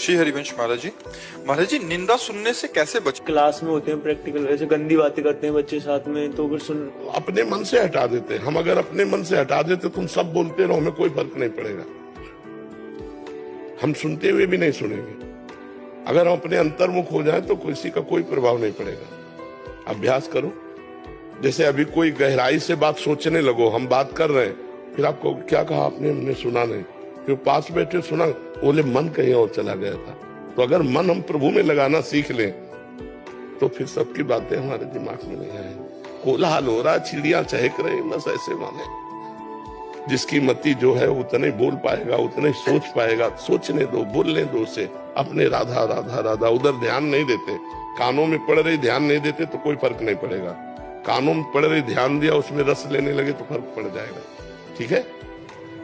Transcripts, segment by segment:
श्री हरिवंश महाराज जी निंदा सुनने से कैसे बचे? क्लास में होते हैं प्रैक्टिकल, ऐसे गंदी बातें करते हैं बच्चे साथ में, तो फिर सुन अपने मन से हटा देते हैं। हम अगर अपने मन से हटा देते तुम सब बोलते रहो, हमें कोई फर्क नहीं पड़ेगा, हम सुनते हुए भी नहीं सुनेंगे। अगर हम अपने अंतर्मुख हो जाए तो किसी का कोई प्रभाव नहीं पड़ेगा। अभ्यास करो, जैसे अभी कोई गहराई से बात सोचने लगो, हम बात कर रहे हैं, फिर आपको क्या कहा आपने, हमने सुना नहीं, फिर पास बैठे सुना, बोले मन कहीं और चला गया था। तो अगर मन हम प्रभु में लगाना सीख लें तो फिर सबकी बातें हमारे दिमाग में नहीं आएंगी। कोलाहल हो रहा, चिड़िया चहक रही, बस ऐसे माने। जिसकी मति जो है उतने बोल पाएगा, उतने सोच पाएगा। सोचने दो, बोलने दो उसे, अपने राधा राधा राधा उधर ध्यान नहीं देते। कानों में पड़ रही ध्यान नहीं देते तो कोई फर्क नहीं पड़ेगा। कानों में पड़ रही ध्यान दिया, उसमें रस लेने लगे तो फर्क पड़ जाएगा। ठीक है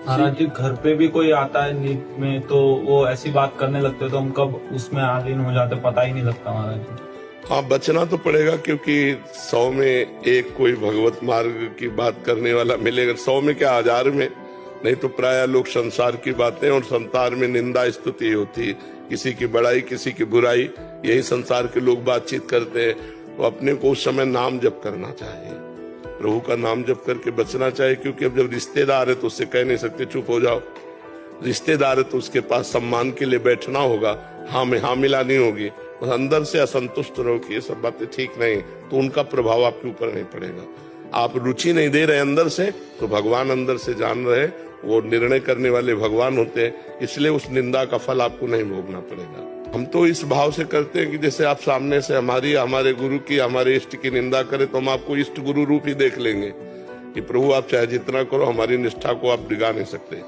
महाराज जी, घर पे भी कोई आता है नींद में तो वो ऐसी बात करने लगते तो हम कब उसमें आलीन हो जाते पता ही नहीं लगता महाराज जी। हाँ, बचना तो पड़ेगा, क्योंकि 100 में एक कोई भगवत मार्ग की बात करने वाला मिलेगा। 100 में क्या, 1000 में। नहीं तो प्राय लोग संसार की बातें और संसार में निंदा स्तुति होती, किसी की बड़ाई किसी की बुराई, यही संसार के लोग बातचीत करते हैं। तो अपने को उस समय नाम जप करना चाहिए, प्रभु का नाम जप करके बचना चाहिए। क्योंकि अब जब रिश्तेदार है तो उससे कह नहीं सकते चुप हो जाओ। रिश्तेदार है तो उसके पास सम्मान के लिए बैठना होगा, हाँ में हाँ मिलानी होगी। और अंदर से असंतुष्ट रहो कि ये सब बातें ठीक नहीं, तो उनका प्रभाव आपके ऊपर नहीं पड़ेगा। आप रुचि नहीं दे रहे अंदर से, तो भगवान अंदर से जान रहे, वो निर्णय करने वाले भगवान होते हैं। इसलिए उस निंदा का फल आपको नहीं भोगना पड़ेगा। हम तो इस भाव से करते हैं कि जैसे आप सामने से हमारे गुरु की, हमारे इष्ट की निंदा करें तो हम आपको इष्ट गुरु रूप ही देख लेंगे कि प्रभु आप चाहे जितना करो, हमारी निष्ठा को आप डिगा नहीं सकते।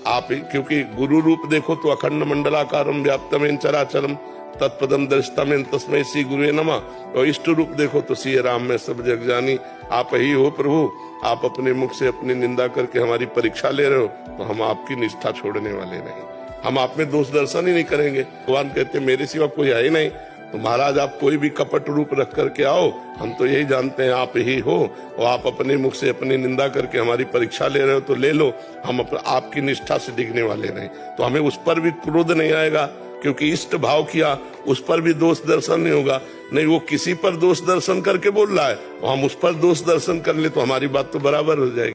आप क्योंकि गुरु रूप देखो तो अखंड मंडलाकारम व्याप्तमेन चराचरम तत्पदम दर्शितमेन तस्मै श्री गुरुवे नमः। और इष्ट रूप देखो तो सिय राम में सब जग जानी, आप ही हो प्रभु। आप अपने मुख से अपनी निंदा करके हमारी परीक्षा ले रहे हो, तो हम आपकी निष्ठा छोड़ने वाले नहीं। हम आप में दोष दर्शन ही नहीं करेंगे। भगवान कहते मेरे सिवा कोई है ही नहीं। तो महाराज आप कोई भी कपट रूप रख करके आओ, हम तो यही जानते हैं आप ही हो, और आप अपने मुख से अपनी निंदा करके हमारी परीक्षा ले रहे हो तो ले लो, हम आपकी निष्ठा से डिगने वाले नहीं। तो हमें उस पर भी क्रोध नहीं आएगा, क्योंकि इष्ट भाव किया, उस पर भी दोष दर्शन नहीं होगा। नहीं, वो किसी पर दोष दर्शन करके बोल रहा है, हम उस पर दोष दर्शन कर ले तो हमारी बात तो बराबर हो जाएगी।